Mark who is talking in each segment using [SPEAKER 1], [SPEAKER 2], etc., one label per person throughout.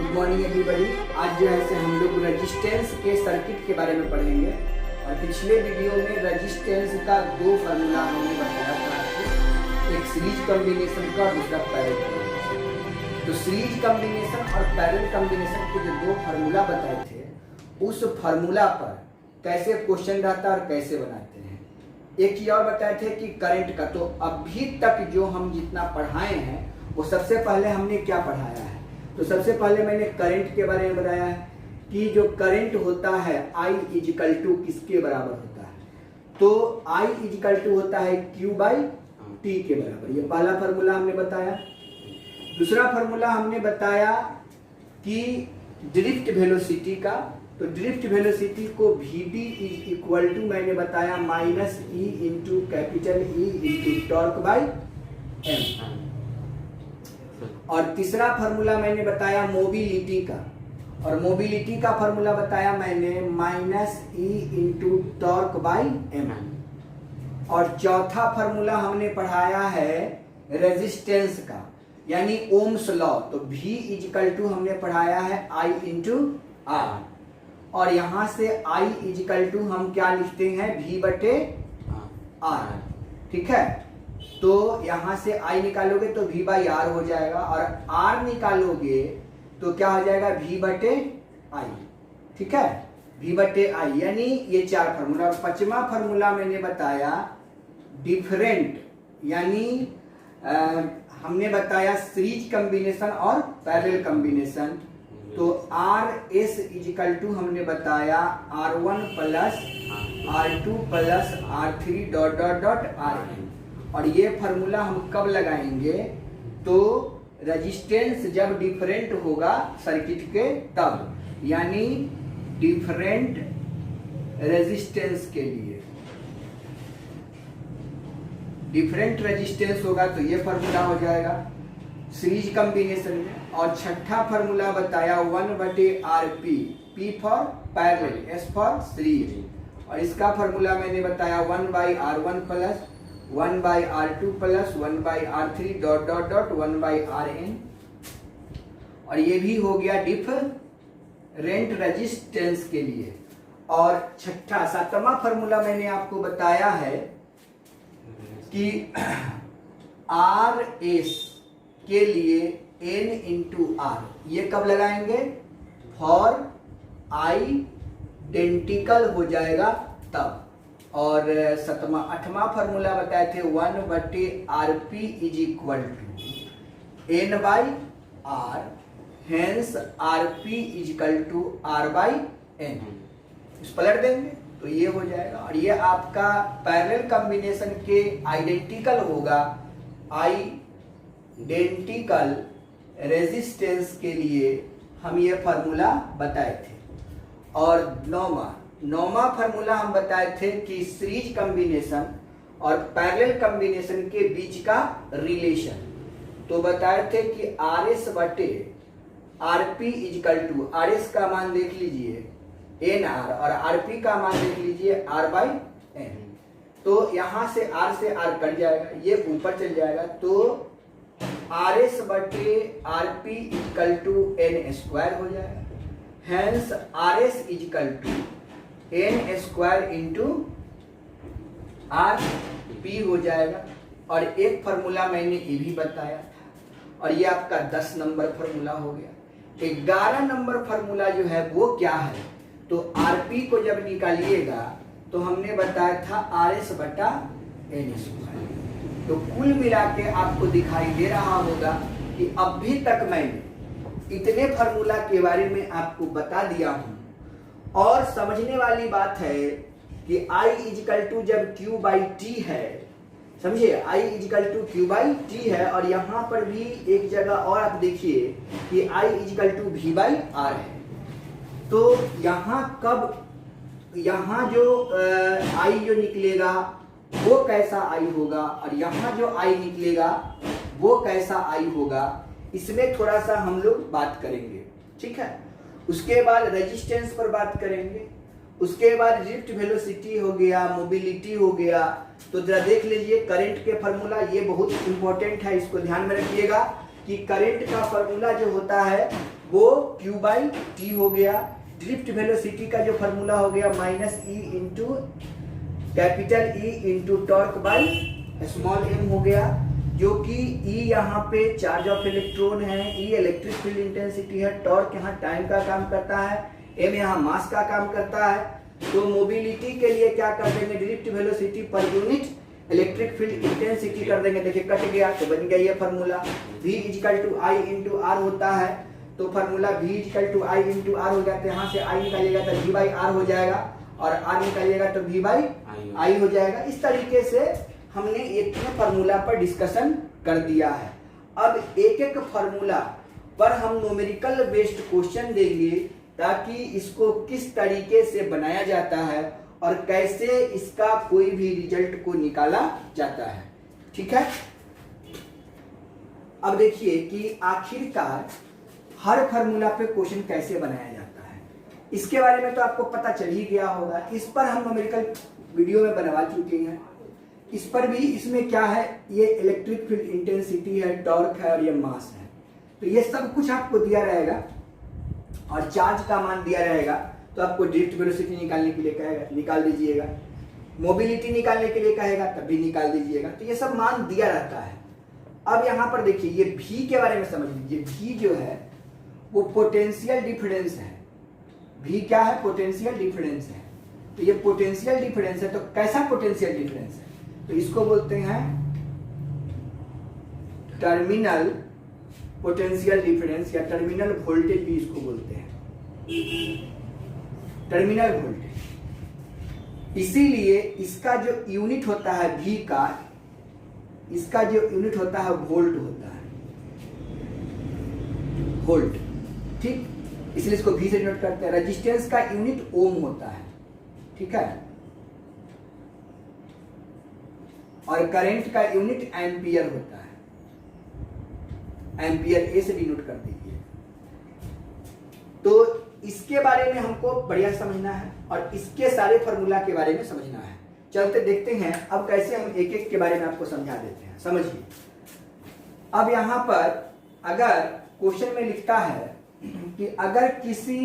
[SPEAKER 1] Good morning everybody. आज जो है से हम लोग रेजिस्टेंस के सर्किट के बारे में पढ़ेंगे और पिछले वीडियो में रेजिस्टेंस का दो फार्मूला हमने बताया था, एक सीरीज कॉम्बिनेशन का और दूसरा पैरेलल कॉम्बिनेशन। तो सीरीज कॉम्बिनेशन और पैरेलल कॉम्बिनेशन के जो दो फार्मूला बताए थे, उस फार्मूला पर कैसे क्वेश्चन रहता है और कैसे बनाते हैं। एक चीज और बताए थे कि करंट का, तो अभी तक जो हम जितना पढ़ाए हैं वो सबसे पहले हमने क्या पढ़ाया है। तो सबसे पहले मैंने करंट के बारे में बताया है कि जो करंट होता है I इजिकल टू किसके बराबर होता है। तो I इजिकल टू होता है Q बाई T के बराबर। ये पहला फार्मूला हमने बताया। दूसरा फार्मूला हमने बताया कि ड्रिफ्ट वेलोसिटी का, तो ड्रिफ्ट वेलोसिटी को VD इज इक्वल टू मैंने बताया minus E into capital E into torque by M। और तीसरा फार्मूला मैंने बताया मोबिलिटी का, और मोबिलिटी का फार्मूला बताया मैंने minus E into torque by M। और चौथा फार्मूला हमने पढ़ाया है रेजिस्टेंस का, यानी ओम्स लॉ। तो V इजिकल टू हमने पढ़ाया है I इंटू R, और यहां से I इजिकल टू हम क्या लिखते हैं V बटे R। ठीक है, तो यहां से I निकालोगे तो V बाई R हो जाएगा, और R निकालोगे तो क्या हो जाएगा V बटे I। ठीक है, V बटे I, यानी ये चार फार्मूला। और पांचवा फार्मूला मैंने बताया डिफरेंट, यानी हमने बताया सीरीज कॉम्बिनेशन और पैरेलल कॉम्बिनेशन। तो RS इजिकल टू हमने बताया R1 plus R2 plus R3 dot dot dot RN। और ये फार्मूला हम कब लगाएंगे, तो रेजिस्टेंस जब डिफरेंट होगा सर्किट के तब, यानी डिफरेंट रेजिस्टेंस के लिए। डिफरेंट रेजिस्टेंस होगा तो ये फार्मूला हो जाएगा सीरीज कॉम्बिनेशन में। और छठा फार्मूला बताया 1 बटे RP, P for parallel, S for series. और इसका फार्मूला मैंने बताया 1 by R1 plus 1 by R2 plus 1 by R3 dot dot dot 1 by RN। और ये भी हो गया डिफरेंट रेजिस्टेंस के लिए। और छठा सातवां फार्मूला मैंने आपको बताया है कि RS के लिए N इंटू R, ये कब लगाएंगे, फॉर आइडेंटिकल हो जाएगा तब। और आठवां फार्मूला बताए थे 1 बटे RP is equal to N by R, hence RP is equal to R by N। इस पलट देंगे तो ये हो जाएगा। और ये आपका पैरेलल कॉम्बिनेशन के आइडेंटिकल होगा, आइडेंटिकल रेजिस्टेंस के लिए हम ये फार्मूला बताए थे। और नौवां फार्मूला हम बताए थे कि सीरीज कॉम्बिनेशन और पैरेलल कॉम्बिनेशन के बीच का रिलेशन। तो बताए थे कि RS बटे RP इजिकल टू, RS का मान देख लीजिए NR, और RP का मान देख लीजिए R बाई N। तो यहां से R से R कट जाएगा, ये ऊपर चल जाएगा, तो RS बटे RP is equal to N square हो जाएगा। Hence RS is equal to N square into RP हो जाएगा। और एक फार्मूला मैंने ये भी बताया था, और ये आपका 10 नंबर फार्मूला हो गया। 11 नंबर फार्मूला जो है वो क्या है, तो RP को जब निकालिएगा तो हमने बताया था RS बटा N स्क्वायर। तो कुल मिला के आपको दिखाई दे रहा होगा कि अभी तक मैंने इतने फार्मूला के बारे में आपको बता दिया हूं। और समझने वाली बात है कि I इजिकल टू जब Q बाई T है, समझिए I is equal to Q by T है, और यहां पर भी एक जगह और आप देखिए कि I is equal to V by R है। तो यहाँ जो I जो निकलेगा वो कैसा I होगा, और यहाँ जो I निकलेगा वो कैसा I होगा, इसमें थोड़ा सा हम लोग बात करेंगे। ठीक है, उसके बाद रेजिस्टेंस पर बात करेंगे, उसके बाद ड्रिफ्ट वेलोसिटी हो गया, मोबिलिटी हो गया। तो जरा देख लीजिए करंट के फार्मूला, ये बहुत इंपॉर्टेंट है, इसको ध्यान में रखिएगा कि करंट का फॉर्मूला जो होता है वो Q/T हो गया, ड्रिफ्ट वेलोसिटी का जो फॉर्मूला हो गया -E into capital E into torque by small m हो गया, जो कि E यहाँ पे चार्ज ऑफ इलेक्ट्रॉन है, E इलेक्ट्रिक फील्ड इंटेंसिटी है, टॉर्क यहाँ टाइम का काम करता है, m यहाँ मास का काम करता है। तो मोबिलिटी के लिए क्या कर देंगे, drift velocity per unit electric field intensity कर देंगे। देखिए कट गया तो बन गया ये फार्मूला, V = I × R होता है, तो फार्मूला V = I × R हो गया, तो यहाँ से I निकालिएगा तो V/R हो जाएगा, और R निकालिएगा तो V/I हो जाएगा। इस तरीके से हमने एक फार्मूला पर डिस्कशन कर दिया है। अब एक एक फार्मूला पर हम न्यूमेरिकल बेस्ड क्वेश्चन देंगे, ताकि इसको किस तरीके से बनाया जाता है और कैसे इसका कोई भी रिजल्ट को निकाला जाता है। ठीक है, अब देखिए कि आखिरकार हर फार्मूला पे क्वेश्चन कैसे बनाया जाता है, इसके बारे में तो आपको पता चल ही गया होगा। इस पर हम न्यूमेरिकल वीडियो में बनवा चुके हैं। इस पर भी, इसमें क्या है, ये इलेक्ट्रिक फील्ड इंटेंसिटी है, टॉर्क है और ये मास है, तो ये सब कुछ आपको दिया रहेगा और चार्ज का मान दिया रहेगा। तो आपको ड्रिफ्ट वेलोसिटी निकालने के लिए कहेगा, निकाल दीजिएगा, मोबिलिटी निकालने के लिए कहेगा तब भी निकाल दीजिएगा, तो ये सब मान दिया रहता है। अब यहाँ पर देखिए ये V के बारे में समझ लीजिए। V जो है वो पोटेंशियल डिफरेंस है। V क्या है, पोटेंशियल डिफरेंस है। तो ये पोटेंशियल डिफरेंस है, तो कैसा पोटेंशियल डिफरेंस है, तो इसको बोलते हैं टर्मिनल पोटेंशियल डिफरेंस, या टर्मिनल वोल्टेज भी इसको बोलते हैं, टर्मिनल वोल्टेज। इसीलिए इसका जो यूनिट होता है V का, इसका जो यूनिट होता है वोल्ट होता है, वोल्ट। ठीक, इसलिए इसको V से डिनोट करते हैं। रेजिस्टेंस का यूनिट ओम होता है। ठीक है, और करंट का यूनिट एम्पियर होता है, एम्पियर ए से डिनोट कर दीजिए। तो इसके बारे में हमको बढ़िया समझना है और इसके सारे फार्मूला के बारे में समझना है। चलते देखते हैं अब कैसे हम एक एक के बारे में आपको समझा देते हैं। समझिए, अब यहां पर अगर क्वेश्चन में लिखता है कि अगर किसी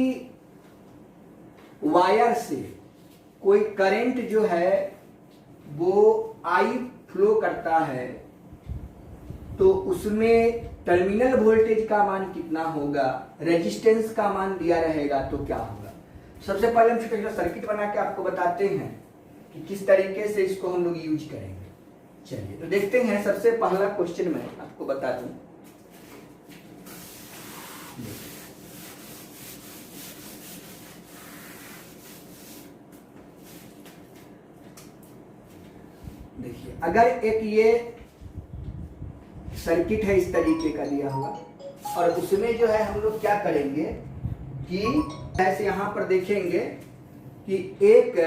[SPEAKER 1] वायर से कोई करंट जो है वो I फ्लो करता है, तो उसमें टर्मिनल वोल्टेज का मान कितना होगा, रेजिस्टेंस का मान दिया रहेगा, तो क्या होगा। सबसे पहले हम इसका सर्किट बना के आपको बताते हैं कि किस तरीके से इसको हम लोग यूज करेंगे। चलिए तो देखते हैं। सबसे पहला क्वेश्चन मैं आपको बता दूं, देखिए अगर एक ये सर्किट है इस तरीके का दिया हुआ, और उसमें जो है हम लोग क्या करेंगे कि ऐसे यहां पर देखेंगे कि एक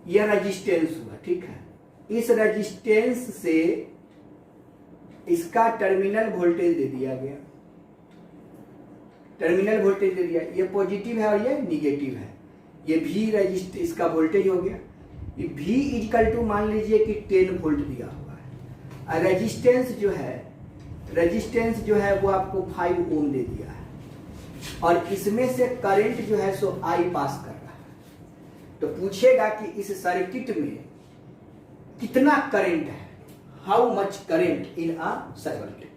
[SPEAKER 1] ये रेजिस्टेंस हुआ। ठीक है, इस रेजिस्टेंस से इसका टर्मिनल वोल्टेज दे दिया गया, टर्मिनल वोल्टेज दे दिया, ये पॉजिटिव है और ये निगेटिव है। ये V रेजिस्ट इसका वोल्टेज हो गया। V = मान लीजिए कि 10 वोल्ट दिया हुआ है। रेजिस्टेंस जो है वो आपको 5 ओम दे दिया है, और इसमें से करंट जो है सो I पास कर रहा है। तो पूछेगा कि इस सर्किट में कितना करंट है, how much current in a circuit.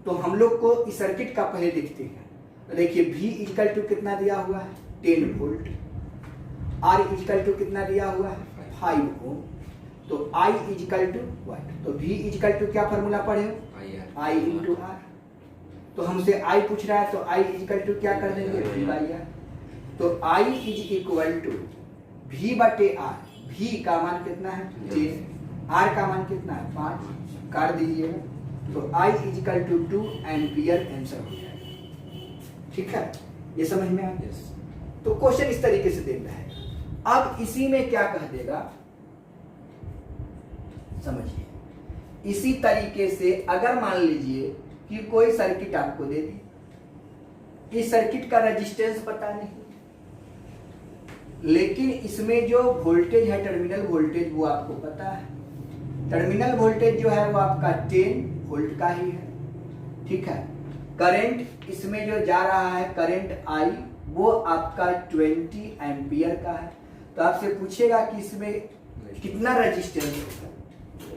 [SPEAKER 1] तो हम लोग को इस सर्किट का पहले देखते हैं। तो देखिए V = कितना दिया हुआ है, 10 वोल्ट, R = कितना दिया हुआ है, 5 ओम, तो I = what, तो V = क्या फॉर्मूला पढ़े, I × R। तो हमसे I पूछ रहा है, तो I = क्या कर देंगे, V/R। तो I = V/R। V का मान कितना है, 10, R का मान कितना है, 5, काट दीजिएगा, तो I = 2 एम्पियर आंसर हो जाएगा। ठीक है, ये समझ में आ गया। तो क्वेश्चन इस तरीके से देता है। अब इसी में क्या कह देगा, समझिए, इसी तरीके से अगर मान लीजिए कि कोई सर्किट आपको दे दी, इस सर्किट का रेजिस्टेंस पता नहीं, लेकिन इसमें जो वोल्टेज है टर्मिनल वोल्टेज वो आपको पता है। टर्मिनल वोल्टेज जो है वो आपका 10 वोल्ट का ही है, ठीक है। करंट इसमें जो जा रहा है करंट आई वो आपका 20 एम्पियर का है। तो आपसे पूछेगा कि इसमें कितना रेजिस्टेंस होगा,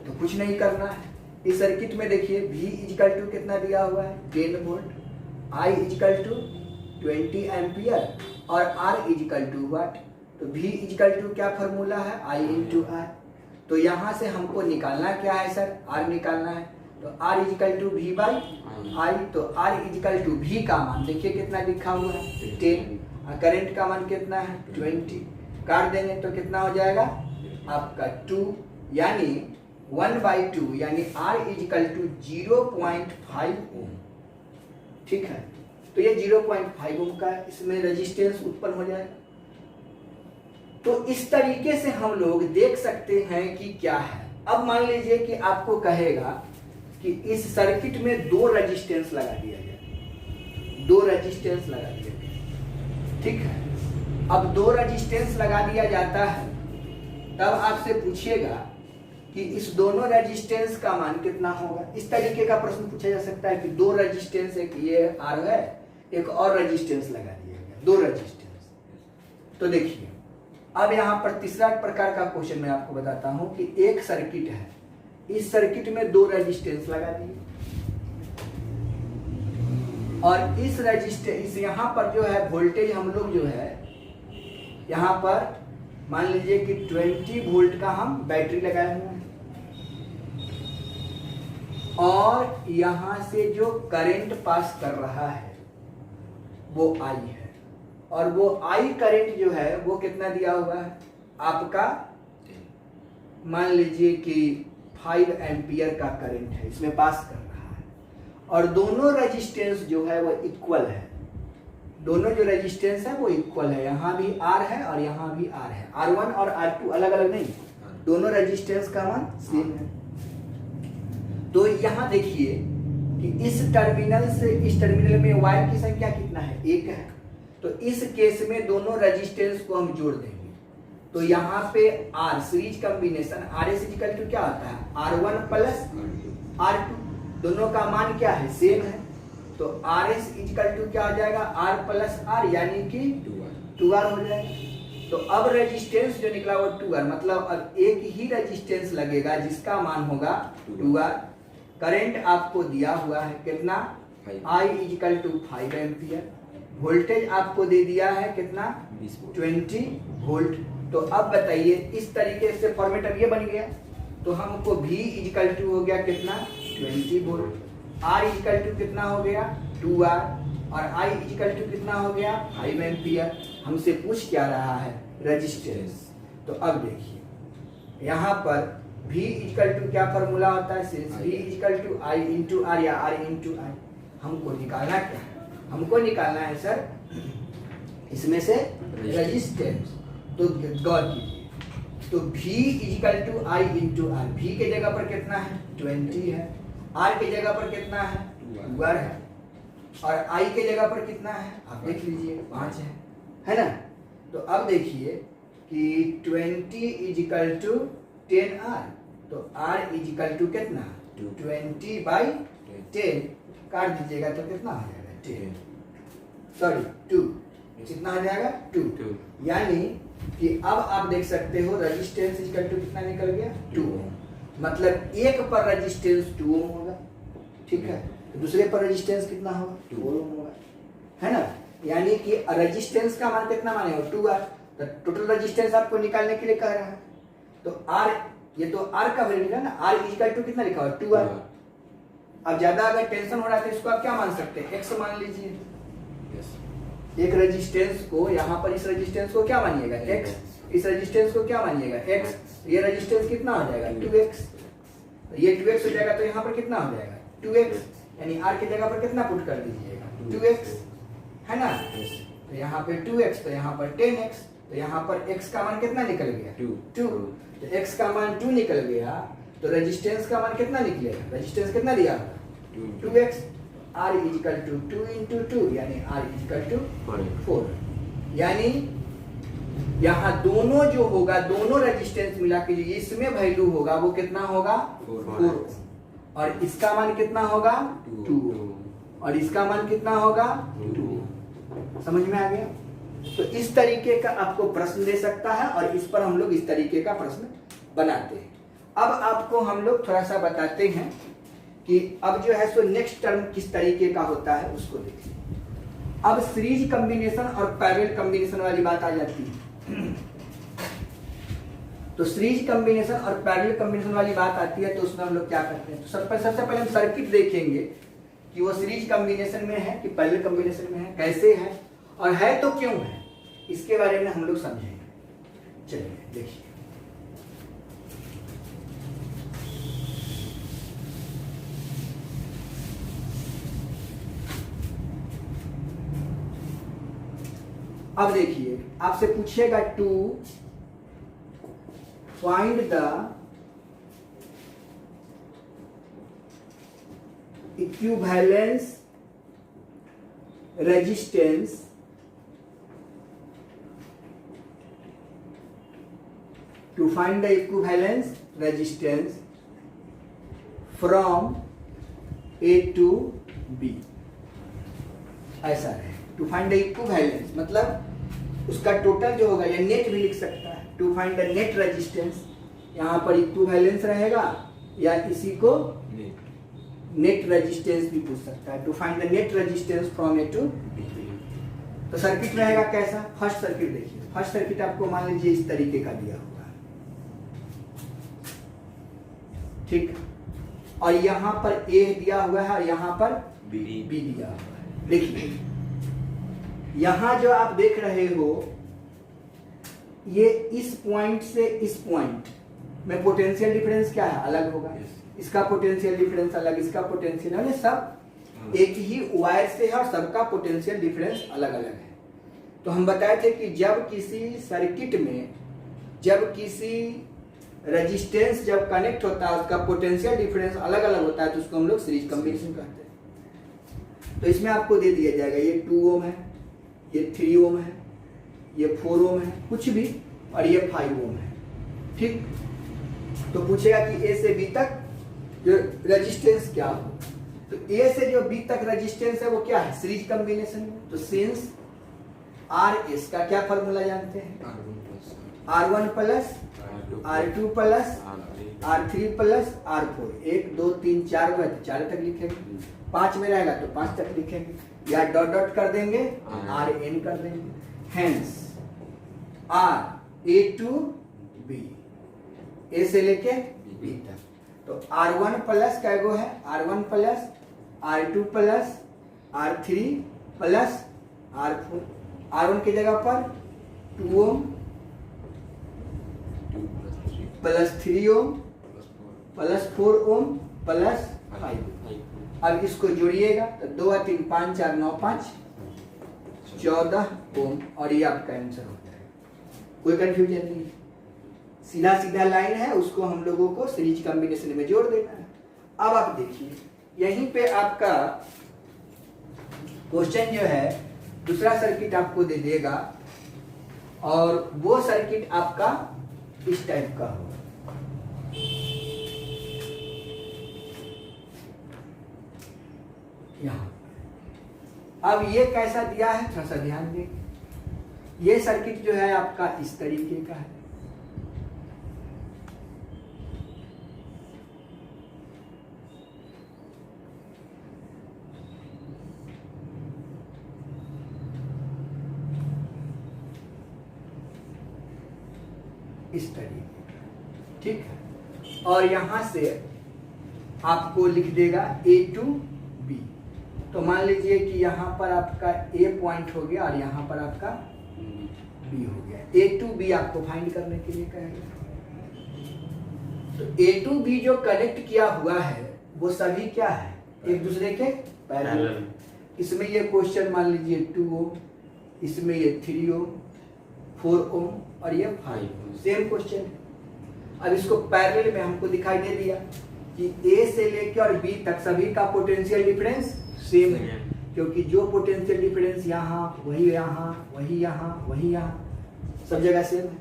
[SPEAKER 1] तो कुछ नहीं करना है। इस सर्किट में देखिए V इजिकल टू कितना दिया हुआ है 10 volt, I is equal to 20 ampere और R इजिकल टू वाट। तो V इजिकल टू क्या फॉर्मूला है I इंटू R। तो यहाँ से हमको निकालना क्या है सर, R निकालना है। तो R is equal to V by I। तो R इजिकल टू V का मान देखिए कितना लिखा हुआ है 10 और करंट का मान कितना है 20। काट देंगे तो कितना हो जाएगा आपका 2 यानी 1/2 यानी R इजिकल टू 0.5 ओम, ठीक है। तो ये 0.5 ओम का इसमें रेजिस्टेंस उत्पन्न हो जाएगा। तो इस तरीके से हम लोग देख सकते हैं कि क्या है। अब मान लीजिए कि आपको कहेगा कि इस सर्किट में 2 रेजिस्टेंस लगा दिया गया, 2 रेजिस्टेंस लगा दिया गया, ठीक है। अब 2 रेजिस्टेंस लगा दिया जाता है, तब आपसे पूछिएगा कि इस दोनों रेजिस्टेंस का मान कितना होगा। इस तरीके का प्रश्न पूछा जा सकता है कि 2 रेजिस्टेंस, एक ये R है, एक और रेजिस्टेंस लगा दिया गया, 2 रेजिस्टेंस। तो देखिए अब यहाँ पर तीसरा प्रकार का क्वेश्चन मैं आपको बताता हूं कि एक सर्किट है, इस सर्किट में 2 रेजिस्टेंस लगा दिए और इस रेजिस्टेंस यहाँ पर जो है वोल्टेज हम लोग जो है यहाँ पर मान लीजिए कि 20 वोल्ट का हम बैटरी लगाए हुए हैं और यहां से जो करंट पास कर रहा है वो I है और वो I करंट जो है वो कितना दिया हुआ है आपका, मान लीजिए कि 5 एम्पियर का करंट है इसमें पास कर रहा है और दोनों रेजिस्टेंस जो है वो इक्वल है, दोनों जो रेजिस्टेंस है वो इक्वल है। यहाँ भी R है और यहाँ भी R है, R1 और R2 अलग अलग नहीं, दोनों रेजिस्टेंस का मान सेम है। तो यहाँ देखिए कि इस टर्मिनल से इस टर्मिनल में वायर की संख्या कितना है 1 है। तो इस केस में दोनों रेजिस्टेंस को हम जोड़ देंगे। तो यहाँ पे R series combination RS equal to क्या होता है R1 प्लस R2, दोनों का मान क्या है सेम है। तो RS इक्वल टू क्या हो जाएगा R प्लस R यानी कि 2R हो जाएगा। तो अब रेजिस्टेंस जो निकला वो 2R, मतलब अब एक ही रेजिस्टेंस लगेगा जिसका मान होगा 2R। करंट आपको दिया हुआ है कितना I equal to 5 ampere, voltage आपको दे दिया है कितना 20 वोल्ट। तो अब बताइए इस तरीके से फॉर्मेट अब ये बन गया। तो हमको V इक्वल टू हो गया कितना 20 वोल्ट, R इक्वल टू कितना हो गया 2R और I इक्वल टू कितना हो गया 5 एम्पियर। हमसे पूछ क्या रहा है रेजिस्टेंस। तो अब देखिए यहाँ पर V इक्वल टू क्या फॉर्मूला होता है, since V equal to I into R या R इंटू I। हमको निकालना क्या है, हमको निकालना है सर इसमें से रेजिस्टेंस। तो गौर कीजिए, तो V equal to I into R, V के जगह पर कितना है 20 है, R के जगह पर कितना है 2R है और I के जगह पर कितना है आप देख लीजिए 5 है ना। तो अब देखिए कि 20 इजिकल टू 10R, तो R इजिकल टू कितना 20/10, काट दीजिएगा तो कितना हो जाएगा 10, सॉरी 2, कितना हो जाएगा 2। यानी कि अब आप देख सकते हो रेजिस्टेंस इजिकल टू कितना निकल गया 2 ओम, मतलब एक पर रेजिस्टेंस 2 ओम होगा, ठीक है। तो दूसरे पर रेजिस्टेंस कितना होगा 2 ओम होगा, है ना। यानी कि रेजिस्टेंस का मान कितना मानेगा 2R। तो टोटल रेजिस्टेंस आपको निकालने के लिए कह रहा है। तो R, ये तो R का वैल्यू है ना, R इक्वल टू कितना लिखा हुआ 2R। अब ज्यादा अगर टेंशन हो रहा है तो इसको आप क्या मान सकते हैं X मान लीजिए। एक रेजिस्टेंस को यहाँ पर इस रेजिस्टेंस को क्या मानिएगा X, इस रेजिस्टेंस को क्या मानिएगा X। ये रेजिस्टेंस कितना हो जाएगा 2X, ये 2X हो जाएगा तो यहाँ पर कितना हो जाएगा 2X, यानी R की जगह पर कितना पुट कर दीजिएगा 2X, है ना। तो यहाँ पे 2X, तो यहाँ पर 10X, तो यहाँ पर X का मान कितना निकल गया 2। तो X का मान 2 निकल गया, तो रेजिस्टेंस का मान कितना निकलेगा, रेजिस्टेंस कितना दिया 2X। R is equal to 2 into 2 यानी R इजिकल टू 4। यानी यहाँ दोनों जो होगा, दोनों रेजिस्टेंस मिला के जो इसमें वैल्यू होगा वो कितना होगा 4। और इसका मान कितना होगा 2 और इसका मान कितना होगा 2। समझ में आ गया? तो इस तरीके का आपको प्रश्न दे सकता है और इस पर हम लोग इस तरीके का प्रश्न बनाते हैं। अब आपको हम लोग थोड़ा सा बताते हैं कि अब जो है सो नेक्स्ट टर्म किस तरीके का होता है उसको देखिए। अब सीरीज कॉम्बिनेशन और पैरेलल कॉम्बिनेशन वाली बात आ जाती है। तो सीरीज कॉम्बिनेशन और पैरेलल कॉम्बिनेशन वाली बात आती है तो उसमें हम लोग क्या करते हैं? तो सबसे पहले हम सर्किट देखेंगे कि वो सीरीज कॉम्बिनेशन में है कि पैरेलल कॉम्बिनेशन में है, कैसे है और है तो क्यों है, इसके बारे में हम लोग समझेंगे। चलिए देखिए। अब देखिए आपसे पूछेगा to find the equivalence resistance to find the equivalence resistance from A to B। ऐसा है टू फाइंड द इक्विवेलेंस मतलब उसका टोटल जो होगा या नेट भी लिख सकता है। To find the net resistance, यहाँ पर इक्विवेलेंस रहेगा या इसी को नेट रेजिस्टेंस भी पूछ सकता है। To find the net resistance from A to B. तो सर्किट रहेगा कैसा? फर्स्ट सर्किट देखिए। फर्स्ट सर्किट आपको मान लीजिए इस तरीके का दिया हुआ है, ठीक। और यहाँ पर ए दिया हुआ है और यहाँ पर बी दिया हुआ है। देखिए यहाँ जो आप देख रहे हो ये इस पॉइंट से इस पॉइंट में पोटेंशियल डिफरेंस क्या है? अलग होगा। इसका पोटेंशियल डिफरेंस अलग, इसका पोटेंशियल अलग, सब एक ही वायर से है और सबका पोटेंशियल डिफरेंस अलग अलग है। तो हम बताए थे कि जब किसी सर्किट में जब किसी रेजिस्टेंस जब कनेक्ट होता है उसका पोटेंशियल डिफरेंस अलग अलग होता है तो उसको हम लोग सीरीज कॉम्बिनेशन कहते हैं। तो इसमें आपको दे दिया जाएगा ये 2 ओम है, ये 3 ओम है, ये 4 ओम है कुछ भी, और ये 5 ओम है, ठीक। तो पूछेगा कि ए से बी तक जो रेजिस्टेंस क्या हो, तो ए से जो बी तक रेजिस्टेंस है वो क्या है? सीरीज कॉम्बिनेशन में। तो सिंस आर एस का क्या फॉर्मूला जानते हैं? R1 plus R2 plus R3 plus R4। 1 2 3 4 में 4 तक लिखेंगे, 5 में रहेगा तो 5 तक लिखेंगे या डॉट डॉट कर देंगे, RN कर देंगे। Hence R A to B, A से लेके B तक। तो R1 प्लस क्या गो है? R1 plus R2 plus R3 plus R4। R1 की जगह पर 2 ohm plus 3 ohm plus 4 ohm plus 5। अब इसको जोड़िएगा तो 2 3 5 4 9 5 14 ओम और ये आपका आंसर हो जाएगा। कोई कंफ्यूजन नहीं, सीधा सीधा लाइन है, उसको हम लोगों को सीरीज कॉम्बिनेशन में जोड़ देना है। अब आप देखिए यहीं पे आपका क्वेश्चन जो है दूसरा सर्किट आपको दे देगा और वो सर्किट आपका इस टाइप का होगा। यहाँ अब ये कैसा दिया है थोड़ा सा ध्यान दें। ये सर्किट जो है आपका इस तरीके का है, इस तरीके का, ठीक है। और यहां से आपको लिख देगा A to B। तो मान लीजिए कि यहाँ पर आपका A पॉइंट हो गया और यहाँ पर आपका B हो गया। A to B आपको फाइंड करने के लिए कहेगा। तो A to B जो कनेक्ट किया हुआ है वो सभी क्या है? एक दूसरे के पैरेलल। इसमें ये क्वेश्चन मान लीजिए 2 ओम, इसमें ये 3 ओम, 4 ओम और ये 5 ओम, सेम क्वेश्चन है। अब इसको पैरेलल में हमको दिखाई दे दिया कि A से लेके और B तक सभी का पोटेंशियल डिफरेंस सेम है, क्योंकि जो पोटेंशियल डिफरेंस यहाँ वही यहाँ वही यहाँ वही यहाँ सब जगह सेम है।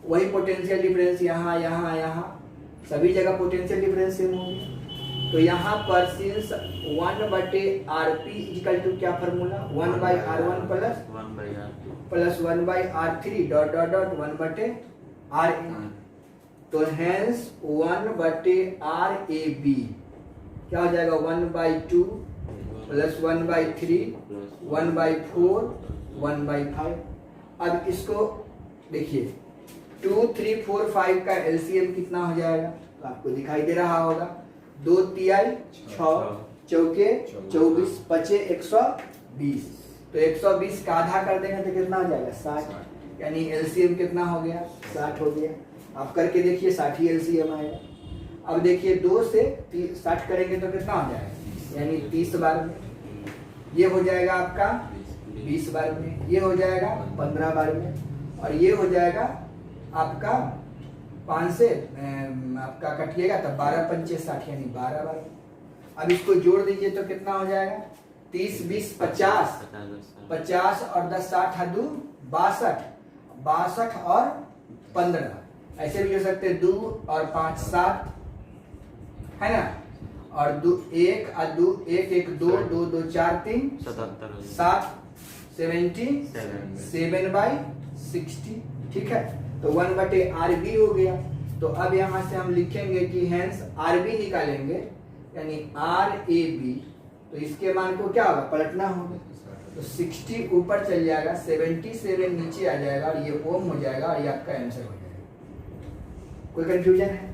[SPEAKER 1] वही पोटेंशियल डिफरेंस यहाँ यहाँ यहाँ सभी जगह पोटेंशियल डिफरेंस सेम होंगे। तो यहाँ पर सिंस 1/RP इक्वल टू क्या formula 1/R1 plus 1/R3 dot dot dot 1/RA। तो हेंस 1/RAB क्या हो जाएगा 1/2 प्लस 1/3 1/4 1/5। अब इसको देखिए 2 3 4 5 का एलसीएम कितना हो जाएगा तो आपको दिखाई दे रहा होगा 2 तिहाई 6 चौके 24 बचे 120। तो 120 का आधा कर देंगे तो कितना हो जाएगा 60, यानी एलसीएम कितना हो गया 60 हो गया। आप करके देखिए 60 ही एलसीएम आएगा। अब देखिए 2 से 60 करेंगे तो कितना हो जाएगा यानी 30 बार में, ये हो जाएगा आपका 20 बार में, ये हो जाएगा 15 बार में, और ये हो जाएगा आपका 5 से आपका कटिएगा तब 12 पंचे 60 यानी 12 बार। अब इसको जोड़ दीजिए तो कितना हो जाएगा 30 20 50 50 और 10 60 2 62 62 और 15 ऐसे भी हो सकते हैं 2 और 5 7 है ना, और 2 1 और 2 1 1 2 2 2 4 3 7 7/60 ठीक है। तो 1/RB हो गया। तो अब यहाँ से हम लिखेंगे कि हेंस RB निकालेंगे यानी RAB, तो इसके मान को क्या होगा पलटना होगा। तो 60 ऊपर चल जाएगा 77 नीचे आ जाएगा और ये ओम हो जाएगा और ये आपका आंसर हो जाएगा। कोई कंफ्यूजन है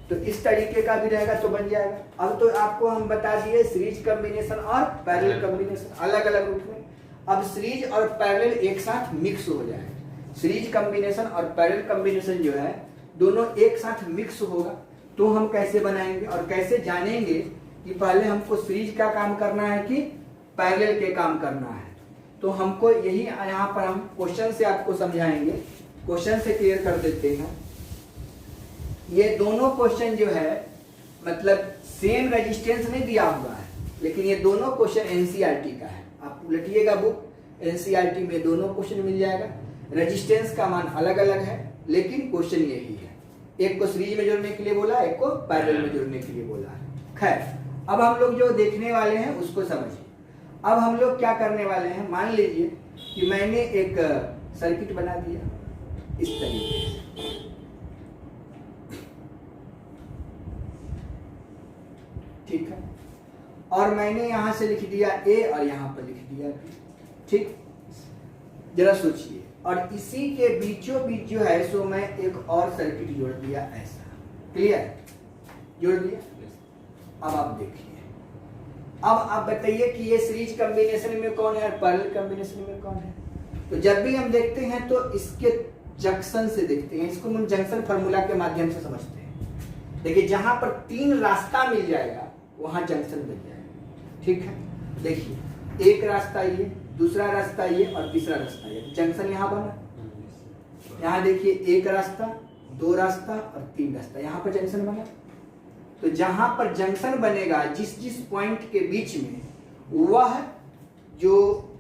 [SPEAKER 1] तो इस तरीके का भी रहेगा तो बन जाएगा। अब तो आपको हम बता दिए सीरीज कॉम्बिनेशन और पैरेलल कॉम्बिनेशन अलग अलग रूप में। अब सीरीज और पैरेलल एक साथ मिक्स हो जाएगा। सीरीज कॉम्बिनेशन और पैरेलल कॉम्बिनेशन जो है दोनों एक साथ मिक्स होगा तो हम कैसे बनाएंगे और कैसे जानेंगे कि पहले हमको सीरीज का काम करना है कि पैरेलल के काम करना है। तो हमको यही यहाँ पर हम क्वेश्चन से आपको समझाएंगे। क्वेश्चन से क्लियर कर देते हैं। ये दोनों क्वेश्चन जो है मतलब सेम रेजिस्टेंस नहीं दिया हुआ है, लेकिन ये दोनों क्वेश्चन एनसीईआरटी का है। आप उलटिएगा बुक, एनसीईआरटी में दोनों क्वेश्चन मिल जाएगा। रेजिस्टेंस का मान अलग अलग है लेकिन क्वेश्चन यही है। एक को सीरीज में जोड़ने के लिए बोला, एक को पैरेलल में जोड़ने के लिए बोला है। खैर अब हम लोग जो देखने वाले हैं उसको समझिए। अब हम लोग क्या करने वाले हैं, मान लीजिए कि मैंने एक सर्किट बना दिया इस तरीके से, ठीक है, और मैंने यहां से लिख दिया ए और यहां पर लिख दिया बी, ठीक। जरा सोचिए, और इसी के बीचों बीच जो है सो मैं एक और सर्किट जोड़ दिया ऐसा, क्लियर, जोड़ दिया। अब आप देखिए, अब आप बताइए कि ये सीरीज कॉम्बिनेशन में कौन है और पैरेलल कॉम्बिनेशन में कौन है। तो जब भी हम देखते हैं तो इसके जंक्शन से देखते हैं, इसको हम जंक्शन फार्मूला के माध्यम से समझते हैं। देखिए जहां पर 3 रास्ता मिल जाएगा वहां जंक्शन बन जाएगा, ठीक है। देखिए एक रास्ता ये, दूसरा रास्ता ये और तीसरा रास्ता ये, जंक्शन यहाँ बना। यहाँ देखिए एक रास्ता, 2 रास्ता और 3 रास्ता, यहाँ पर जंक्शन बना। तो जहां पर जंक्शन बनेगा जिस जिस पॉइंट के बीच में, वह जो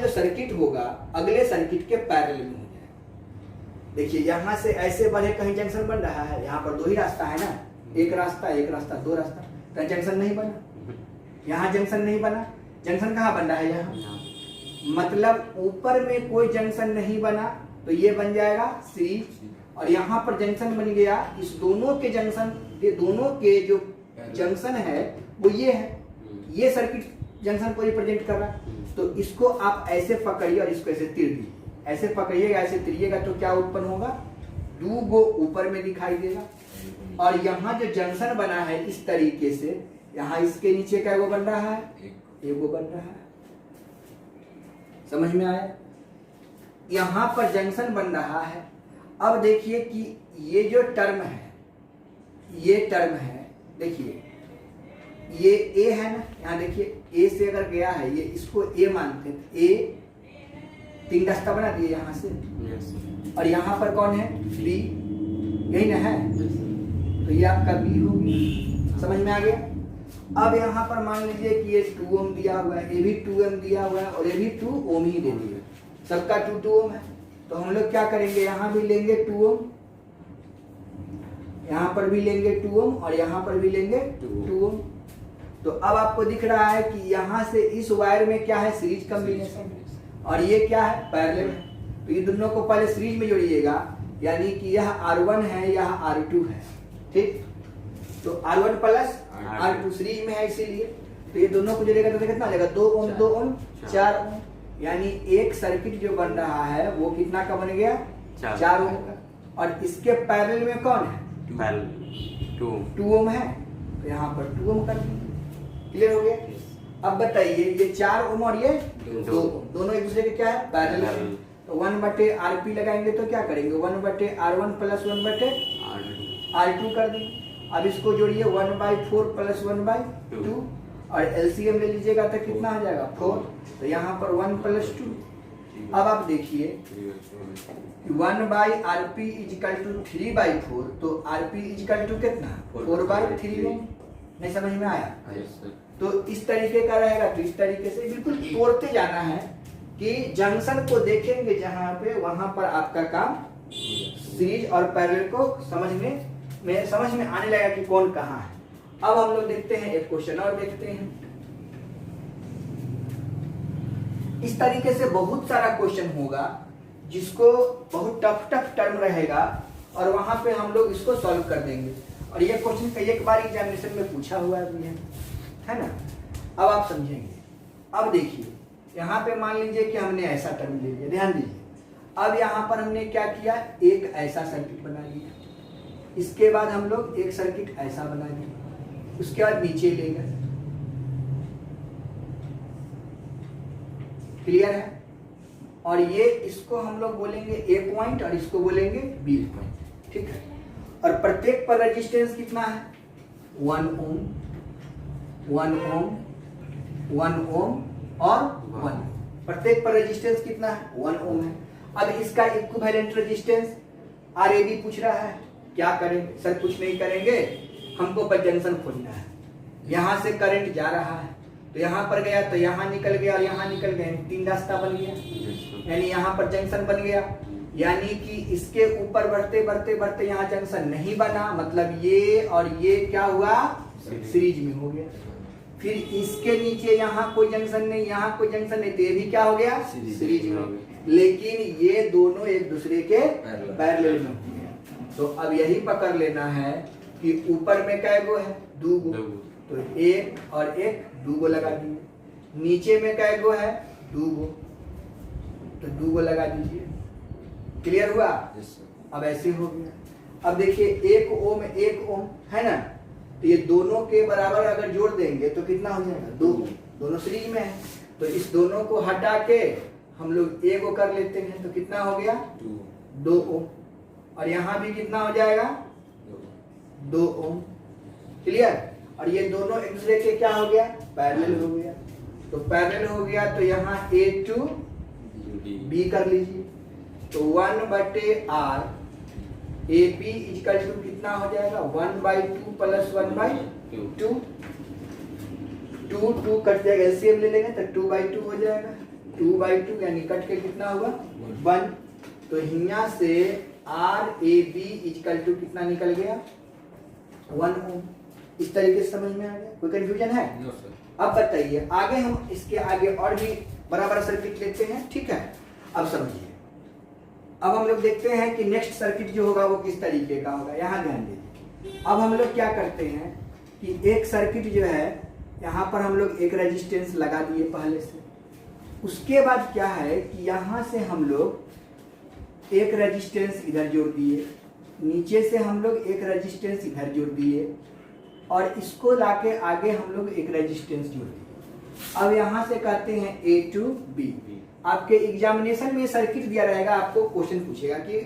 [SPEAKER 1] सर्किट होगा अगले सर्किट के पैरेलल में हो जाएगा। देखिए यहां से ऐसे बढ़े कहीं जंक्शन बन रहा है, यहाँ पर 2 ही रास्ता है ना, एक रास्ता 2 रास्ता, तो जंक्शन नहीं बना। यहाँ जंक्शन नहीं बना, जंक्शन कहाँ बन रहा है, यहाँ, मतलब ऊपर में कोई जंक्शन नहीं बना तो ये बन जाएगा सीरीज। और यहाँ पर जंक्शन बन गया, इस दोनों के जंक्शन, ये दोनों के जो जंक्शन है वो ये है, ये सर्किट जंक्शन को रिप्रेजेंट कर रहा है। तो इसको आप ऐसे पकड़िए और इसको ऐसे तीर दीजिए, ऐसे पकड़िएगा ऐसे तिरिएगा तो क्या उत्पन्न होगा, 2 गो ऊपर में दिखाई देगा। और यहाँ जो जंक्शन बना है इस तरीके से, यहाँ इसके नीचे क्या वो बन रहा है, एक वो बन रहा है, समझ में आया। यहाँ पर जंक्शन बन रहा है। अब देखिए कि ये जो टर्म है, ये टर्म है, देखिए ये ए है ना, यहाँ देखिए ए से अगर गया है, ये इसको ए मानते हैं, ए 3 रास्ता बना दिए यहाँ से, और यहाँ पर कौन है, बी, यही ना है, तो ये आपका बी हो गया, समझ में आ गया। अब यहाँ पर मान लीजिए कि ये 2 ओम दिया हुआ है, ये भी 2 ओम दिया हुआ है और ये भी 2 ओम ही दे दिया, सबका 2 ओम है। तो हम लोग क्या करेंगे, यहाँ भी लेंगे 2 ओम, यहाँ पर भी लेंगे 2 ओम और यहाँ पर भी लेंगे 2 ओम। तो अब आपको दिख रहा है कि यहाँ से इस वायर में क्या है, सीरीज कॉम्बिनेशन, और ये क्या है, पैरेलल है। तो ये दोनों को पहले सीरीज में जोड़िएगा, यानी कि यह R1 है, यह R2 है, ठीक। तो R1 प्लस R2 सीरीज में है, इसीलिए तो ये दोनों को जोड़ेगा तो कितना आ जाएगा, 2 ओम 2 ओम 4 ओम, यानी एक सर्किट जो बन रहा है वो कितना का बन गया, 4 ओम का। और इसके पैरेलल में कौन है, 2 ओम है, तो यहाँ पर 2 ओम कर देंगे। क्लियर हो गया। अब बताइए ये 4 ओम और ये 2 ओम दोनों एक दूसरे के क्या है, पैरेलल है। तो 1/RP लगाएंगे तो क्या करेंगे, 1/R1 प्लस 1/R2 कर देंगे। अब इसको जोड़िए 1/4 प्लस 1/2 और एलसीएम ले लीजिएगा तो कितना आ जाएगा, 4। तो यहाँ पर 1 प्लस 2। अब आप देखिए 1/RP इजिकल टू 3/4, तो RP इजिकल टू कितना, 4/3 ओम। नहीं समझ में आया? तो इस तरीके का रहेगा। तो इस तरीके से बिल्कुल तोड़ते जाना है कि जंक्शन को देखेंगे जहां पे, वहां पर आपका काम सीरीज और पैरेलल को समझ में आने लगेगा कि कौन कहाँ है। अब हम लोग देखते हैं एक क्वेश्चन और देखते हैं। इस तरीके से बहुत सारा क्वेश्चन होगा जिसको बहुत टफ टर्म रहेगा और वहां पे हम लोग इसको सॉल्व कर देंगे। और ये क्वेश्चन कई एक बार एग्जामिनेशन में पूछा हुआ भी है ना। अब आप समझेंगे। अब देखिए यहाँ पे मान लीजिए कि हमने ऐसा टर्म ले लिया, ध्यान दीजिए। अब यहाँ पर हमने क्या किया, एक ऐसा सर्किट बना लिया, इसके बाद हम लोग एक सर्किट ऐसा बना लिया, उसके बाद नीचे ले गए। क्लियर है? और ये इसको हम लोग बोलेंगे ए पॉइंट और इसको बोलेंगे बी पॉइंट, ठीक है। और प्रत्येक पर रेजिस्टेंस कितना है, 1 ओम 1 ओम 1 ओम और 1। प्रत्येक पर रेजिस्टेंस कितना है, 1 ओम है। अब इसका इक्विवेलेंट रेजिस्टेंस आरएबी पूछ रहा है, क्या करेंगे सर? कुछ नहीं करेंगे, हमको बस जंक्शन खोजना है। यहाँ से करंट जा रहा है तो यहाँ पर गया तो यहाँ निकल गया और यहाँ निकल गया, 3 रास्ता बन गया, यानी यहाँ पर जंक्शन बन गया। यानी कि इसके ऊपर बढ़ते बढ़ते बढ़ते यहाँ जंक्शन नहीं बना, मतलब ये और ये क्या हुआ, सीरीज में हो गया। फिर इसके नीचे यहाँ कोई जंक्शन नहीं, यहाँ कोई जंक्शन नहीं, तो ये भी क्या हो गया, सीरीज में। लेकिन ये दोनों एक दूसरे के पैरेलल में हो गया। तो अब यही पकड़ लेना है कि ऊपर में क्या गो है, 2 गो, तो 1 और 1 2 गो लगा दिए। नीचे में क्या गो है, 2 गो, तो 2 गो लगा दीजिए। क्लियर हुआ? अब ऐसे हो गया। अब देखिए 1 ओम 1 ओम है ना, तो ये दोनों के बराबर अगर जोड़ देंगे तो कितना हो जाएगा, 2 ओम। दोनों सीरीज में है तो इस दोनों को हटा के हम लोग 1 को कर लेते हैं, तो कितना हो गया, 2 ओम। और यहाँ भी कितना हो जाएगा, 2 ओम। क्लियर? और ये दोनों एक दूसरे के क्या हो गया, पैरेलल हो गया। तो पैरेलल हो गया तो यहाँ A to B कर लीजिए। तो 1/R AP इक्वल टू कितना हो जाएगा, 1/2 प्लस 1/2। 2 कट जाएगा, एलसीएम ले लेंगे तो 2/2 हो जाएगा। 2/2 यानी कट के कितना होगा, 1। तो यहाँ से RAB इक्वल टू कितना निकल गया, 1 ओम। इस तरीके से समझ में आ गया? कोई कंफ्यूजन है?
[SPEAKER 2] No, sir.
[SPEAKER 1] अब बताइए आगे हम इसके आगे और भी बड़ा सर्किट लेते हैं, ठीक है। अब समझिए, अब हम लोग देखते हैं कि नेक्स्ट सर्किट जो होगा वो किस तरीके का होगा। यहाँ ध्यान दीजिए। अब हम लोग क्या करते हैं कि एक सर्किट जो है यहाँ पर हम लोग एक रेजिस्टेंस लगा दिए पहले से। उसके बाद क्या है कि यहाँ से हम लोग एक रेजिस्टेंस इधर जोड़ दिए, नीचे से हम लोग एक रेजिस्टेंस इधर जोड़ दिए और इसको लाके आगे हम लोग एक रेजिस्टेंस जोड़ दिए। अब यहाँ से कहते हैं A to B। आपके एग्जामिनेशन में सर्किट दिया रहेगा, आपको क्वेश्चन पूछेगा कि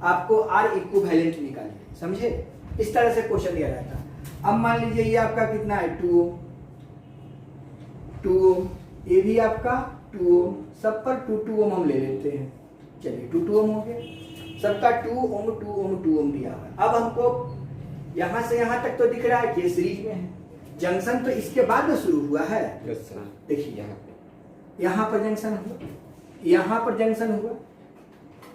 [SPEAKER 1] आपको R इक्विवेलेंट निकालिए, समझे? इस तरह से क्वेश्चन दिया रहता है। अब मान लीजिए ये आपका कितना है, 2 ओम, 2 ओम, ये भी आपका 2 ओम, सब पर 2 ओम हम ले लेते हैं। चलिए 2 ओम हो गया, सबका 2 ओम 2 ओम 2 ओम दिया हुआ है। अब हमको यहाँ से यहाँ तक तो दिख रहा है कि सीरीज में है, जंक्शन तो इसके बाद में शुरू हुआ है। देखिए यहाँ पर जंक्शन हुआ, यहाँ पर जंक्शन हुआ,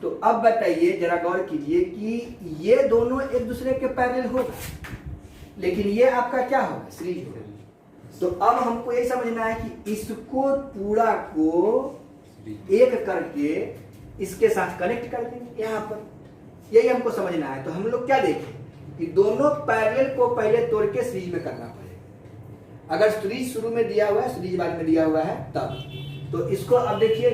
[SPEAKER 1] तो अब बताइए, जरा गौर कीजिए कि ये दोनों एक दूसरे के पैरेलल होगा, लेकिन ये आपका क्या होगा, सीरीज होगा। तो अब हमको ये समझना है कि इसको पूरा को एक करके इसके साथ कनेक्ट कर देंगे यहाँ पर, यही हमको समझना है। तो हम लोग क्या देखें कि दोनों पैरेलल को पहले तोड़ के सीरीज में करना पड़ेगा। अगर सीरीज शुरू में दिया हुआ है, सीरीज बाद में दिया हुआ है तब, तो इसको अब देखिए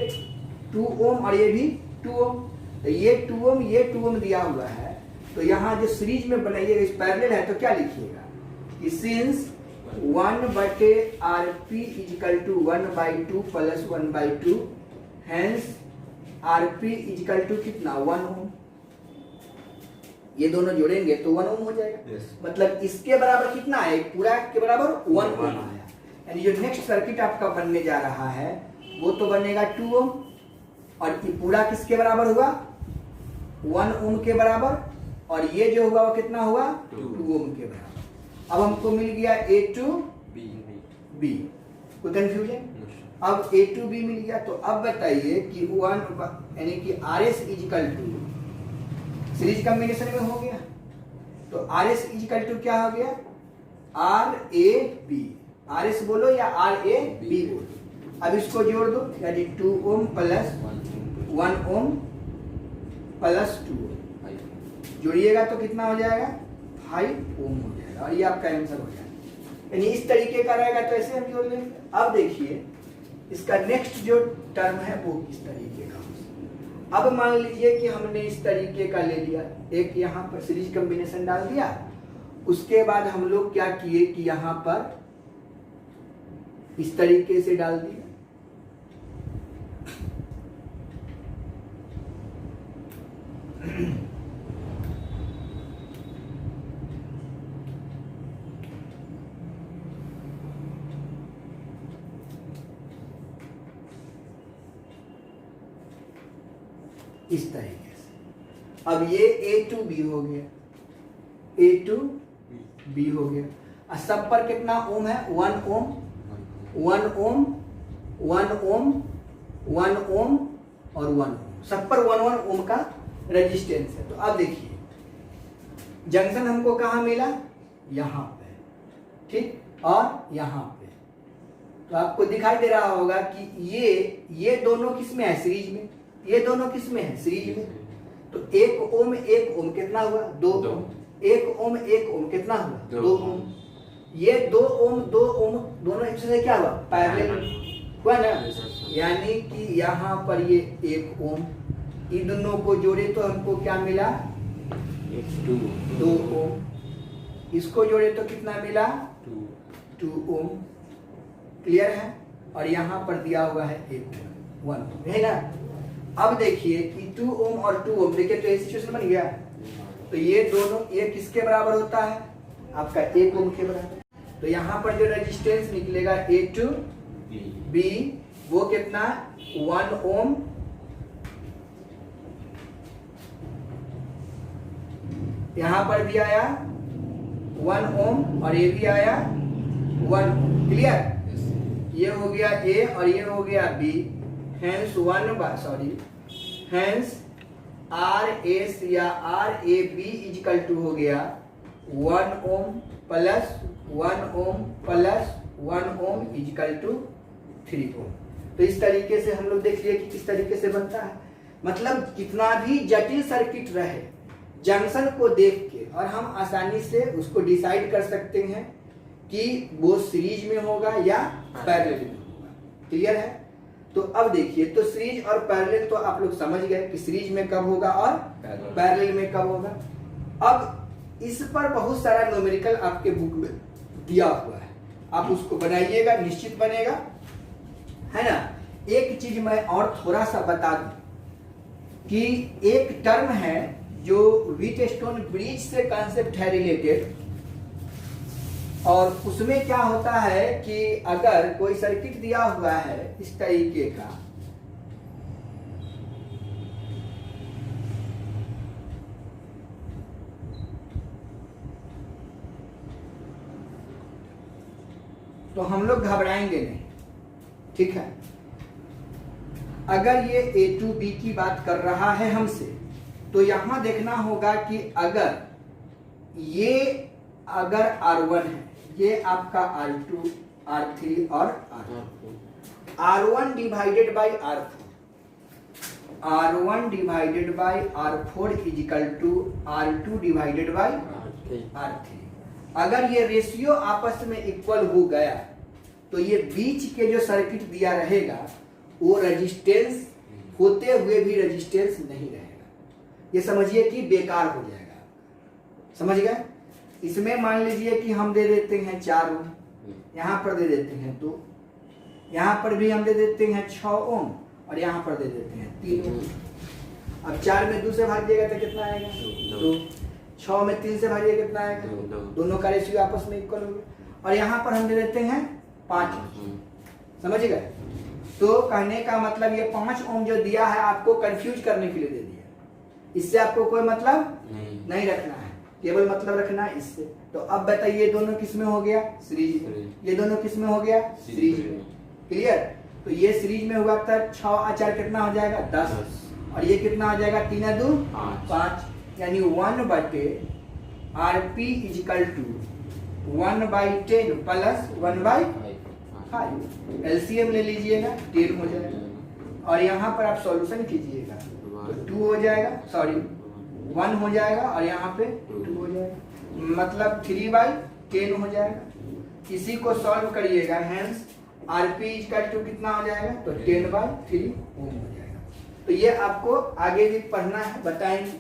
[SPEAKER 1] 2 ओम और ये भी 2 ओम, तो ये 2 ओम ये 2 ओम दिया हुआ है। तो यहाँ जो सीरीज में बनाइएगा, इस पैरेलल है, तो क्या लिखिएगा कि since 1/RP equal to 1/2 plus 1/2, hence RP is equal to कितना 1 ओम। ये दोनों जोड़ेंगे तो 1 ओम हो जाएगा। मतलब इसके बराबर कितना है, पूरा के बराबर 1 ओम आया। यानी जो नेक्स्ट सर्किट आपका बनने जा रहा है वो तो बनेगा 2 ओम, और ये पूरा किसके बराबर हुआ, 1 ओम के बराबर, और ये जो होगा वो कितना हुआ 2 ओम के बराबर। अब हमको मिल गया A to B, कोई कंफ्यूजन? अब A to B मिल गया। तो अब बताइए कि 1 यानी कि RS is equal to series combination में हो गया, तो RS इजिकल टू क्या हो गया, RAB। RS बोलो या RAB बोलो। अब इसको जोड़ दो, यानी 2 ओम प्लस 1 ओम प्लस 2 ओम, जोड़िएगा तो कितना हो जाएगा 5 ओम हो जाएगा, और ये आपका आंसर हो जाएगा। यानी इस तरीके का रहेगा, तो ऐसे हम जोड़ लेंगे। अब देखिए इसका नेक्स्ट जो टर्म है वो किस तरीके का। अब मान लीजिए कि हमने इस तरीके का ले लिया, एक यहाँ पर सीरीज कॉम्बिनेशन डाल दिया, उसके बाद हम लोग क्या किए कि यहाँ पर इस तरीके से डाल दिया। इस तरीके से। अब ये A to B हो गया, A to B हो गया। और सब पर कितना ओम है, 1 ओम, 1 ओम, 1 ओम, 1 ओम और 1 ओम, सब पर 1 ओम का रेजिस्टेंस है। तो अब देखिए जंक्शन हमको कहाँ मिला, यहाँ पे, ठीक, और यहाँ पे। तो आपको दिखाई दे रहा होगा कि ये दोनों किस में है, सीरीज में, ये दोनों किस में है, सीरीज में। तो 1 ओम 1 ओम कितना हुआ, 2 ओम, 1 ओम 1 ओम कितना हुआ, 2 ओम। ये 2 ओम 2 ओम दोनों एक से क्या हुआ, पैरेलल हुआ ना। यानी कि यहाँ पर ये 1 ओम, इन दोनों को जोड़े तो हमको क्या मिला, 2 ओम। इसको जोड़े तो कितना मिला, 2 ओम। क्लियर है? और यहाँ पर दिया हुआ है 1 ओम, है ना। अब देखिए कि 2 ओम और 2 ओम, देखिए तो ये सिचुएशन बन गया। तो ये दोनों ये किसके बराबर होता है, आपका 1 ओम के बराबर। तो यहाँ पर जो रेजिस्टेंस निकलेगा A to B वो कितना, 1 ओम, यहाँ पर भी आया 1 ओम और ये भी आया 1 ओम। क्लियर? ये हो गया A और ये हो गया B, हेंस हेंस RS या RAB इजिकल टू हो गया 1 ohm plus 1 ohm plus 1 ohm equal to 3 ohm. तो इस तरीके से हम लोग देख लिए कि किस तरीके से बनता है। मतलब कितना भी जटिल सर्किट रहे, जंक्शन को देख के और हम आसानी से उसको डिसाइड कर सकते हैं कि वो सीरीज में होगा या पैरेलल में होगा। क्लियर है? तो अब देखिए, तो सीरीज और पैरेलल तो आप लोग समझ गए कि सीरीज में कब होगा और पैरेलल में कब होगा। अब इस पर बहुत सारा न्यूमेरिकल आपके बुक में दिया हुआ है, आप उसको बनाइएगा, निश्चित बनेगा, है ना। एक चीज मैं और थोड़ा सा बता दूं कि एक टर्म है जो व्हीटस्टोन ब्रिज से कॉन्सेप्ट है रिलेटेड, और उसमें क्या होता है कि अगर कोई सर्किट दिया हुआ है इस तरीके का, तो हम लोग घबराएंगे नहीं, ठीक है। अगर ये ए टू बी की बात कर रहा है हमसे, तो यहां देखना होगा कि अगर R1 है, ये आपका R2, R3 और R1 divided by R1 divided by R4 is equal to R2 divided by R3। अगर ये रेशियो आपस में इक्वल हो गया तो ये बीच के जो सर्किट दिया रहेगा वो रेजिस्टेंस होते हुए भी रेजिस्टेंस नहीं रहेगा, ये समझिए कि बेकार हो जाएगा। समझ गए? इसमें मान लीजिए कि हम दे देते हैं 4 ओम, यहाँ पर दे देते हैं 2, यहाँ पर भी हम दे देते हैं 6 ओम और यहाँ पर दे देते हैं 3 ओम। अब 4 में 2 से भागिएगा तो कितना आएगा? 2। 6 में 3 से भागिएगा कितना आएगा? दोनों का रेशियो आपस में इक्वल हो गया। और यहाँ पर हम दे देते हैं 5 ओम। समझ गए? तो कहने का मतलब ये 5 ओम जो दिया है आपको कंफ्यूज करने के लिए दे दिया, इससे आपको कोई मतलब नहीं रखना है, केवल मतलब रखना है इससे। तो अब बताइए दोनों किस में हो गया? सीरीज में। ये दोनों किस में हो गया? सीरीज में। क्लियर? तो ये सीरीज में हुआ था 6 और 4 कितना हो जाएगा? 10। और ये कितना हो जाएगा? 3 और 2 5, यानी 1/RP is equal to 1/10 plus 1/5। LCM ले लीजिएगा, 10 हो जाएगा। और यहाँ पर आप सॉल्यूशन कीजिएगा तो 2 हो जाएगा, सॉरी 1 हो जाएगा और यहाँ पे 2 हो जाएगा, मतलब 3/10 हो जाएगा। इसी को सॉल्व करिएगा, हेंस आरपी इक्वल टू कितना हो जाएगा? तो 10/3 ओम हो जाएगा। तो ये आपको आगे भी पढ़ना है, बताएंगे।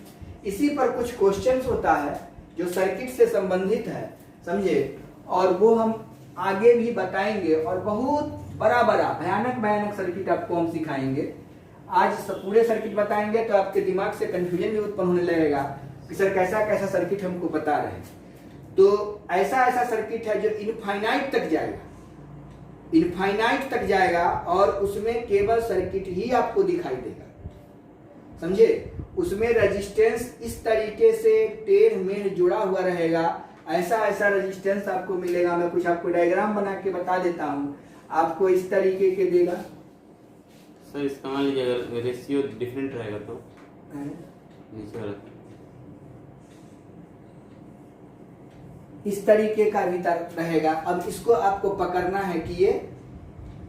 [SPEAKER 1] इसी पर कुछ क्वेश्चंस होता है जो सर्किट से संबंधित है, समझे, और वो हम आगे भी बताएंगे। और बहुत बड़ा भयानक सर्किट आपको हम सिखाएंगे। आज पूरे सर्किट बताएंगे तो आपके दिमाग से कंफ्यूजन भी उत्पन्न होने लगेगा कि सर कैसा सर्किट हमको बता रहे हैं। तो ऐसा सर्किट है जो इनफाइनाइट तक जाएगा और उसमें केवल सर्किट ही आपको दिखाई देगा, समझे। उसमें रेजिस्टेंस इस तरीके से टेढ़ मेढ़ जुड़ा हुआ रहेगा, ऐसा रेजिस्टेंस आपको मिलेगा। मैं कुछ आपको डायग्राम बना के बता देता हूँ, आपको इस तरीके के देगा।
[SPEAKER 2] सर इसका मान लीजिए अगर रेशियो डिफरेंट रहेगा तो नीचे वाला
[SPEAKER 1] इस तरीके का भीतर रहेगा। अब इसको आपको पकड़ना है कि ये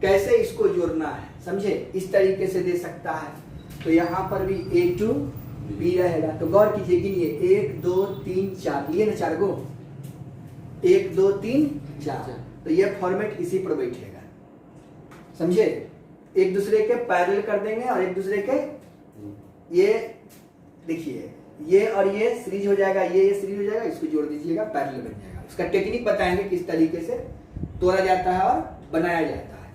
[SPEAKER 1] कैसे इसको जोड़ना है, समझे। इस तरीके से दे सकता है। तो यहाँ पर भी A to B रहेगा। तो गौर कीजिए, गिनिए 1 2 3 4, लिए ना 4 गो, 1 2 3 4। तो ये फॉर्मेट इसी पर बैठेगा, समझे। एक दूसरे के पैरेलल कर देंगे और एक दूसरे के ये देखिए ये और ये सीरीज हो जाएगा, ये सीरीज हो जाएगा, इसको जोड़ दीजिएगा, पैरेलल बन जाएगा। इसका टेक्निक बताएंगे किस तरीके से तोड़ा जाता है और बनाया जाता है,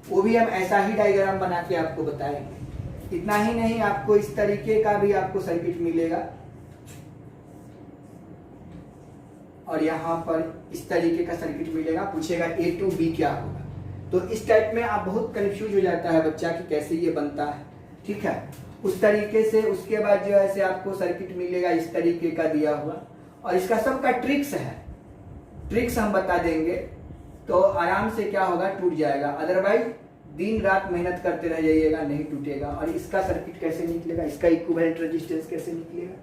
[SPEAKER 1] वो भी हम ऐसा ही डायग्राम बना के आपको बताएंगे। इतना ही नहीं, आपको इस तरीके का भी आपको सर्किट मिलेगा और यहाँ पर इस तरीके का सर्किट मिलेगा। पूछेगा A to B क्या होगा, तो इस टाइप में आप बहुत कंफ्यूज हो जाता है बच्चा कि कैसे ये बनता है, ठीक है। उस तरीके से उसके बाद जो है से आपको सर्किट मिलेगा इस तरीके का दिया हुआ, और इसका सबका ट्रिक्स है, ट्रिक्स हम बता देंगे तो आराम से क्या होगा, टूट जाएगा। अदरवाइज दिन रात मेहनत करते रह जाइएगा, नहीं टूटेगा। और इसका सर्किट कैसे निकलेगा, इसका इक्विवेलेंट रेजिस्टेंस कैसे निकलेगा।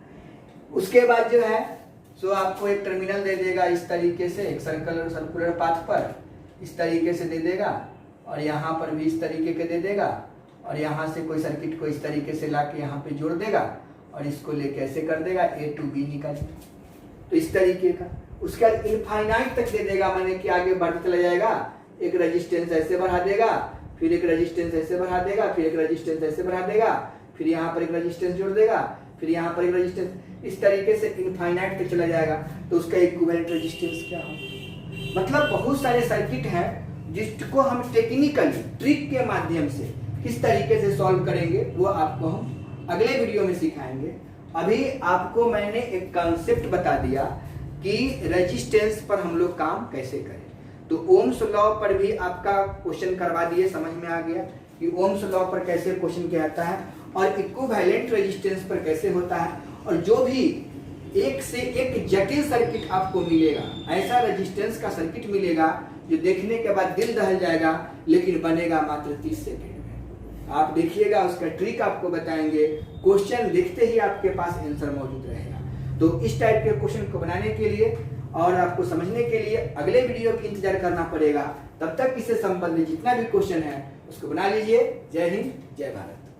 [SPEAKER 1] उसके बाद जो है सो आपको एक टर्मिनल दे देगा इस तरीके से, एक सर्कुलर पाथ पर इस तरीके से दे देगा, और यहाँ पर भी इस तरीके के दे देगा, और यहाँ से कोई सर्किट को इस तरीके से ला के यहाँ पे जोड़ देगा और इसको लेके ऐसे कर देगा, A to B निकालेगा। तो इस तरीके का उसके बाद इनफाइनाइट तक दे देगा, माने कि आगे बढ़ता चला जाएगा। एक रेजिस्टेंस ऐसे बढ़ा देगा, फिर एक रेजिस्टेंस ऐसे बढ़ा देगा, फिर एक रेजिस्टेंस ऐसे बढ़ा देगा, फिर यहाँ पर एक रेजिस्टेंस जोड़ देगा, फिर यहाँ पर एक रेजिस्टेंस, इस तरीके से इनफाइनाइट तक चला जाएगा। तो उसका इक्विवेलेंट रेजिस्टेंस क्या होगा। मतलब बहुत सारे सर्किट हैं जिसको हम टेक्निकली ट्रिक के माध्यम से किस तरीके से सॉल्व करेंगे वो आपको हम अगले वीडियो में सिखाएंगे। अभी आपको मैंने एक कॉन्सेप्ट बता दिया कि रेजिस्टेंस पर हम लोग काम कैसे करें। तो ओम्स लॉ पर भी आपका क्वेश्चन करवा दिए, समझ में आ गया कि ओम्स लॉ पर कैसे क्वेश्चन किया जाता है और इक्विवेलेंट रेजिस्टेंस पर कैसे होता है। और जो भी एक से एक जटिल सर्किट आपको मिलेगा, ऐसा रेजिस्टेंस का सर्किट मिलेगा जो देखने के बाद दिल दहल जाएगा, लेकिन बनेगा मात्र 30 सेकंड में। आप देखिएगा, उसका ट्रिक आपको बताएंगे। क्वेश्चन लिखते ही आपके पास आंसर मौजूद रहेगा। तो इस टाइप के क्वेश्चन को बनाने के लिए और आपको समझने के लिए अगले वीडियो की इंतजार करना पड़ेगा। तब तक इससे संबंधित जितना भी क्वेश्चन है उसको बना लीजिए। जय हिंद, जय भारत।